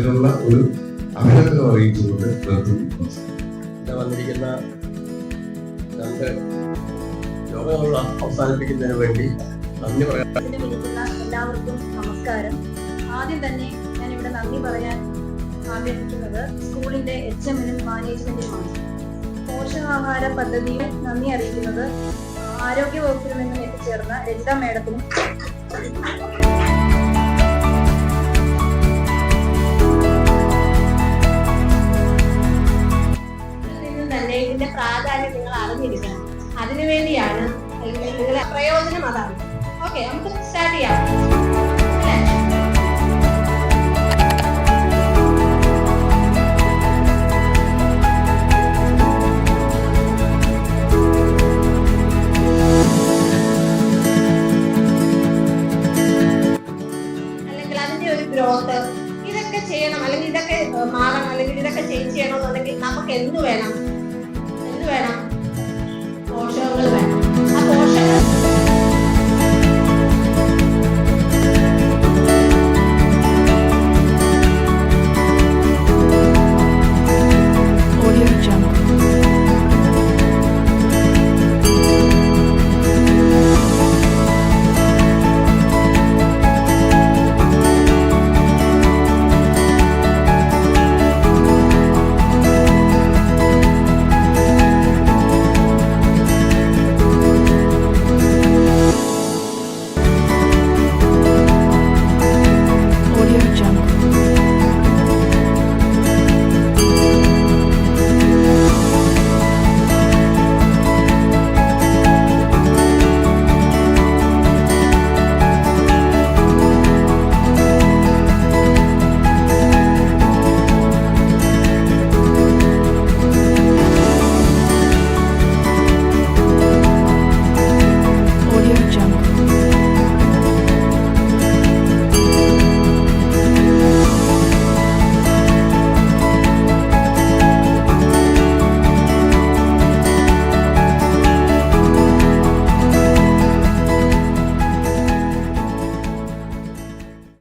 അതിനുള്ള ഒരു അഭിനന്ദനം അറിയിച്ചുകൊണ്ട് വന്നിരിക്കുന്ന രണ്ട് യോഗങ്ങൾ അവസാനിപ്പിക്കുന്നതിന് വേണ്ടി നന്ദി പറയാൻ എല്ലാവർക്കും നമസ്കാരം. ആദ്യം തന്നെ ഞാൻ ഇവിടെ നന്ദി പറയാൻ ആഗ്രഹിക്കുന്നത് സ്കൂളിന്റെ HM-നും മാനേജ്മെന്റിനുമാണ്. പോഷകാഹാര പദ്ധതിയിൽ നന്ദി അറിയിക്കുന്നത് ആരോഗ്യ വകുപ്പിൽ നിന്നും എത്തിച്ചേർന്ന രജിത മേഡത്തിനും തന്നെ ഇതിന്റെ പ്രാധാന്യം നിങ്ങൾ അറിഞ്ഞിരിക്കണം. അതിനുവേണ്ടിയാണ് നിങ്ങളുടെ പ്രയോജനം അതാണ്. ഓക്കെ, നമുക്ക് സ്റ്റാർട്ട് ചെയ്യാം. അല്ലെങ്കിൽ അതിന്റെ ഒരു ഗ്രോത്ത് ഇതൊക്കെ ചെയ്യണം, അല്ലെങ്കിൽ ഇതൊക്കെ മാറണം, അല്ലെങ്കിൽ ഇതൊക്കെ ചേഞ്ച് ചെയ്യണമെന്നുണ്ടെങ്കിൽ നമുക്ക് എന്ത് വേണം?